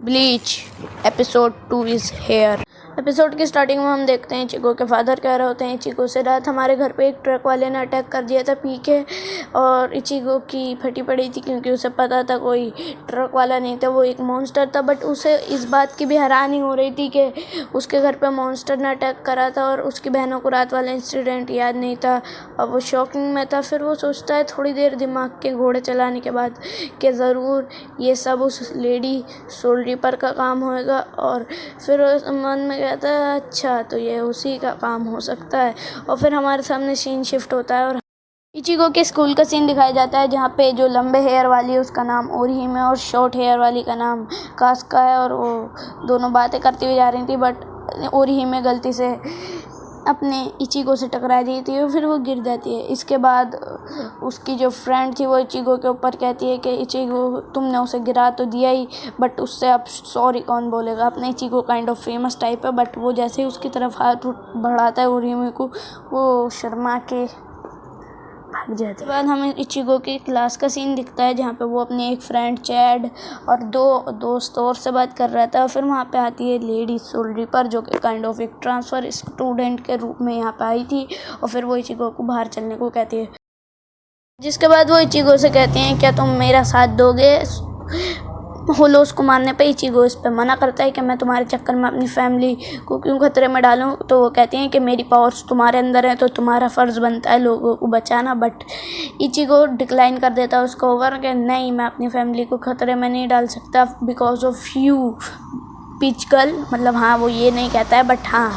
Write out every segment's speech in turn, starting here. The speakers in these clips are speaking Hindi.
Bleach episode 2 is here. Episode की स्टार्टिंग में हम देखते हैं इचिको के फादर कह रहे होते हैं इचिको से, रात हमारे घर पे एक ट्रक वाले ने अटैक कर दिया था पी के, और इचिको की फटी पड़ी थी क्योंकि उसे पता था कोई ट्रक वाला नहीं था, वो एक मॉन्स्टर था। बट उसे इस बात की भी हैरानी हो रही थी कि उसके घर पे मॉन्स्टर ने अटैक करा था और उसकी बहनों को रात वाला इंसिडेंट याद नहीं था और वो शॉकिंग में था। फिर वो सोचता है थोड़ी देर दिमाग के घोड़े चलाने के बाद कि ज़रूर ये सब उस लेडी सोल रीपर का काम होएगा, और फिर मन में कहता है अच्छा तो ये उसी का काम हो सकता है। और फिर हमारे सामने सीन शिफ्ट होता है और इचिको के स्कूल का सीन दिखाया जाता है जहाँ पे जो लंबे हेयर वाली है उसका नाम ओरिहिमे है और शॉर्ट हेयर वाली का नाम कास्का है, और वो दोनों बातें करती हुई जा रही थी। बट ओरिहिमे गलती से अपने इचिको से टकरा दी थी और फिर वो गिर जाती है। इसके बाद उसकी जो फ्रेंड थी वो इचिको के ऊपर कहती है कि इचिको तुमने उसे गिरा तो दिया ही, बट उससे अब सॉरी कौन बोलेगा। अपने इचिको काइंड ऑफ फेमस टाइप है, बट वो जैसे ही उसकी तरफ हाथ बढ़ाता है ओरिहिमे को, वो शर्मा के भाग जाते। उसके बाद हमें इचिको की क्लास का सीन दिखता है जहाँ पे वो अपनी एक फ्रेंड चैड और दो दोस्त और से बात कर रहा था। और फिर वहाँ पे आती है लेडी सोल रीपर जो कि काइंड ऑफ एक ट्रांसफ़र स्टूडेंट के रूप में यहाँ पे आई थी, और फिर वो इचिको को बाहर चलने को कहती है। जिसके बाद वो इचिको से कहती हैं क्या तुम मेरा साथ दोगे। होलोस को मारने पे इचिको इस पे मना करता है कि मैं तुम्हारे चक्कर में अपनी फैमिली को क्यों खतरे में डालूं। तो वो कहती हैं कि मेरी पावर्स तुम्हारे अंदर है तो तुम्हारा फ़र्ज़ बनता है लोगों को बचाना। बट इचिको डिक्लाइन कर देता है उसको ओवर कि नहीं, मैं अपनी फैमिली को खतरे में नहीं डाल सकता because of you pitch girl. मतलब हाँ, वो ये नहीं कहता है, बट हाँ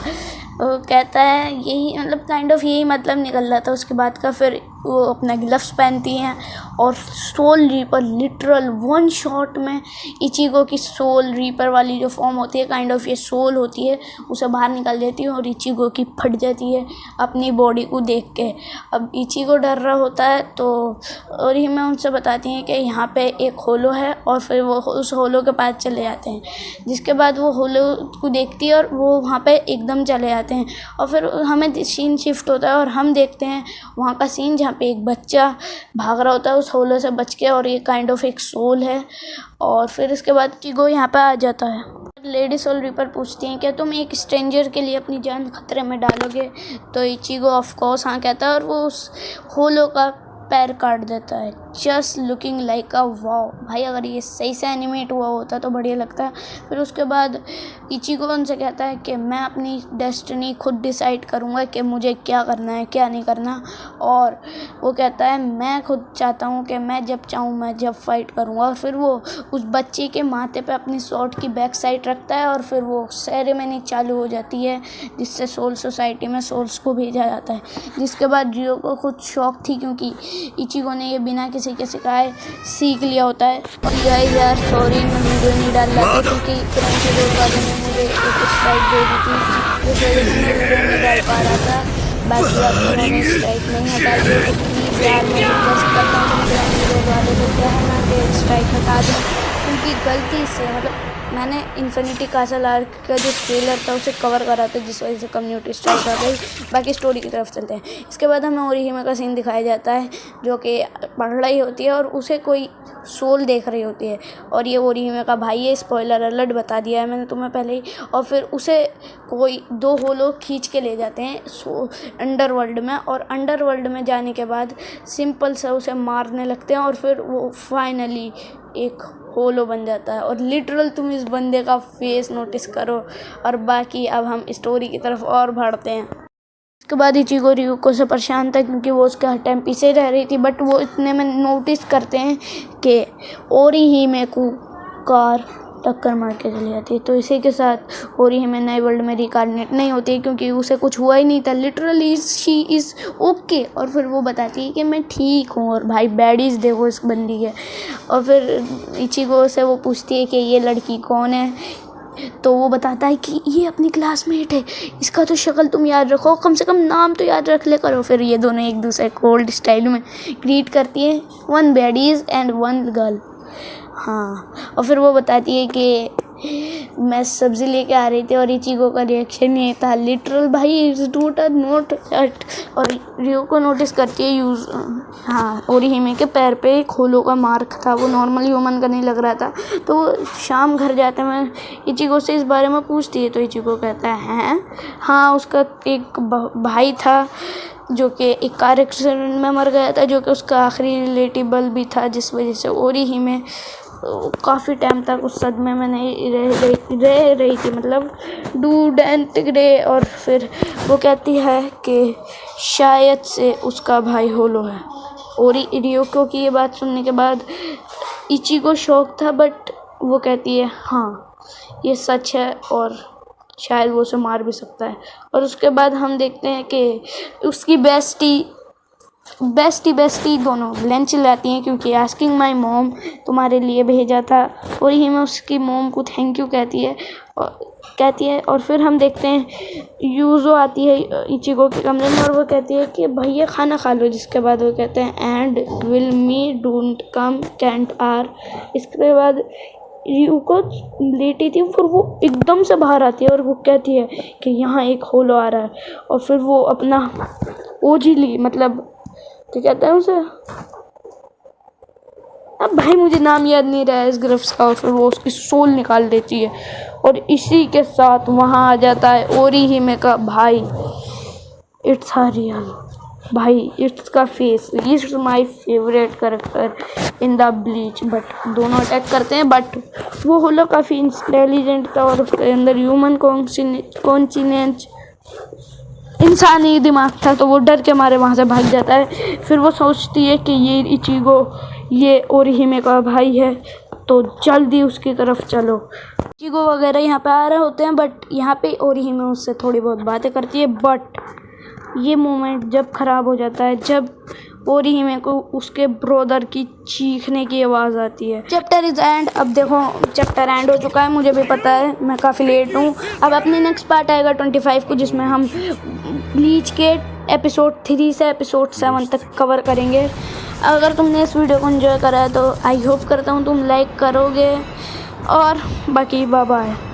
वो कहता है यही, मतलब काइंड ऑफ यही मतलब निकल रहा था उसकी बात का। फिर वो अपना ग्लव्स पहनती हैं और soul reaper literal one shot में इचिको की सोल रीपर वाली जो फॉर्म होती है, काइंड ऑफ ये सोल होती है, उसे बाहर निकाल देती है और इचिको की फट जाती है अपनी बॉडी को देख के। अब इचिको डर रहा होता है तो और ही मैं उनसे बताती हैं कि यहाँ पे एक होलो है, और फिर वो उस होलो के पास चले जाते हैं। जिसके बाद वो होलो को देखती है और वो वहाँ पे एकदम चले जाते हैं, और फिर हमें सीन शिफ्ट होता है और हम देखते हैं वहाँ का सीन जहाँ पे एक बच्चा भाग रहा होता है उस होलो से बच के, और ये काइंड ऑफ एक सोल है। और फिर इसके बाद इचिको यहाँ पे आ जाता है। लेडी सोल रीपर पूछती हैं क्या तुम एक स्ट्रेंजर के लिए अपनी जान खतरे में डालोगे। तो इचिको ऑफ कोर्स हाँ कहता है और वो उस होलो का पैर काट देता है। जस्ट लुकिंग लाइक अ वाव। भाई अगर ये सही से एनिमेट हुआ होता तो बढ़िया लगता है। फिर उसके बाद इचिको उनसे कहता है कि मैं अपनी डेस्टिनी खुद डिसाइड करूँगा कि मुझे क्या करना है क्या नहीं करना। और वो कहता है मैं खुद चाहता हूँ कि मैं जब चाहूँ मैं जब फाइट करूँगा। और फिर वो उस बच्चे के माथे पे अपनी स्वॉर्ड की बैक साइड रखता है और फिर वो सेरेमनी चालू हो जाती है जिससे सोल सोसाइटी में सोल्स को भेजा जाता है। जिसके बाद जियो को खुद शौक थी क्योंकि इचिको ने ये बिना किसी के सिखाए सीख लिया होता है। गाइस यार सॉरी मैं वीडियो नहीं डाल रहा था क्योंकि क्रांति रोड वाले ने मुझे एक स्ट्राइक दे दी थी, जिस वजह से मैं वीडियो नहीं डाल पा रहा था। बाकी अब उन्होंने स्ट्राइक नहीं हटा दी तो प्लीज़ यार मैं रिक्वेस्ट करता हूँ कि क्रांति रोड वाले को क्या है ना कि स्ट्राइक हटा दें, क्योंकि गलती से मतलब मैंने इन्फिनिटी कासल आर्क का जो ट्रेलर था उसे कवर करा था जिस वजह से कम्युनिटी स्ट्राइक आ गई। बाकी स्टोरी की तरफ चलते हैं। इसके बाद हमें ओरिहिमे का सीन दिखाया जाता है जो कि पढ़ रही होती है और उसे कोई सोल देख रही होती है, और ये ओरिहिमे का भाई है। स्पॉइलर अलर्ट बता दिया है मैंने तुम्हें पहले ही। और फिर उसे कोई दो होलो खींच के ले जाते हैं अंडरवर्ल्ड में, और अंडरवर्ल्ड में जाने के बाद सिंपल से उसे मारने लगते हैं और फिर वो फाइनली एक होलो बन जाता है। और लिटरल तुम इस बंदे का फेस नोटिस करो। और बाकी अब हम स्टोरी की तरफ और बढ़ते हैं। उसके बाद इचिको रियुको से परेशान था क्योंकि वो उसके हर टाइम पीछे रह रही थी, बट वो इतने में नोटिस करते हैं कि ओरिहिमे को कार टक्कर मार के चली जाती है। तो इसी के साथ ओरिहिमे नए वर्ल्ड में रिकार्नेट नहीं होती है क्योंकि उसे कुछ हुआ ही नहीं था। Literally she is okay. और फिर वो बताती है कि मैं ठीक हूँ, और भाई बैडीज देखो इस बंदी के। और फिर इचिको से वो पूछती है कि ये लड़की कौन है, तो वो बताता है कि ये अपनी क्लासमेट है, इसका तो शक्ल तुम याद रखो, कम से कम नाम तो याद रख ले करो। फिर ये दोनों एक दूसरे को ओल्ड स्टाइल में ग्रीट करती हैं, one baddies and one girl. हाँ, और फिर वो बताती है कि मैं सब्ज़ी लेके आ रही थी और इचिको का रिएक्शन ये था, लिटरल भाई it's not a note at. और रियो को नोटिस करती है हाँ ओरिहिमे के पैर पे एक होलो का मार्क था, वो नॉर्मल ह्यूमन का नहीं लग रहा था। तो वो शाम घर जाते हैं, इचिको से इस बारे में पूछती है तो इचिको कहता है हाँ उसका एक भाई था जो कि एक कार एक्सीडेंट में मर गया था, जो कि उसका आखिरी रिलेटिबल भी था, जिस वजह से ओरिहिमे काफ़ी टाइम तक उस सदमे में नहीं रह रही थी, मतलब डूड एंड ग्रे। और फिर वो कहती है कि शायद से उसका भाई होलो है। और रियोको की ये बात सुनने के बाद इचिको शौक था, बट वो कहती है हाँ ये सच है और शायद वो उसे मार भी सकता है। और उसके बाद हम देखते हैं कि उसकी बेस्टी दोनों लंच चिल्लाती हैं क्योंकि आस्किंग माई मॉम तुम्हारे लिए भेजा था। और यही में उसकी मॉम को थैंक यू कहती है। और फिर हम देखते हैं यूज़ो आती है इचिको के कमरे में और वो कहती है कि भैया खाना खा लो, जिसके बाद वो कहते हैं and will me don't come can't are. इसके बाद रियुको लेटी थी, फिर वो एकदम से बाहर आती है और वो कहती है कि यहाँ एक होलो आ रहा है। और फिर वो अपना ओजिली मतलब क्या कहते हैं उसे, अब भाई मुझे नाम याद नहीं रहा है इस ग्रफ्स का। और फिर वो उसकी सोल निकाल देती है और इसी के साथ वहाँ आ जाता है ओरिहिमे का भाई। इट्स रियल भाई, इट्स का face, it's my favourite character in the bleach. But दोनों अटैक करते हैं, बट वो होलो काफ़ी इंटेलिजेंट था और उसके अंदर ह्यूमन कॉन्शियस इंसानी दिमाग था, तो वो डर के मारे वहाँ से भाग जाता है। फिर वो सोचती है कि ये इचिको ये ओरिहिमे का भाई है, तो जल्दी उसकी तरफ चलो। इचिको वगैरह यहाँ पे आ रहे होते हैं, बट यहाँ पे ओरिहिमे उससे थोड़ी बहुत बातें करती है। बट ये मोमेंट जब ख़राब हो जाता है, जब ओरिहिमे को उसके ब्रदर की चीखने की आवाज़ आती है। Chapter is and. अब देखो चैप्टर एंड हो चुका है, मुझे भी पता है, मैं काफ़ी लेट हूँ। अब अपने नेक्स्ट पार्ट आएगा 25 को, जिसमें हम ब्लीच के एपिसोड 3 से एपिसोड 7 तक कवर करेंगे। अगर तुमने इस वीडियो को एंजॉय करा है तो आई होप करता हूँ तुम लाइक करोगे, और बाकी बाय बाय।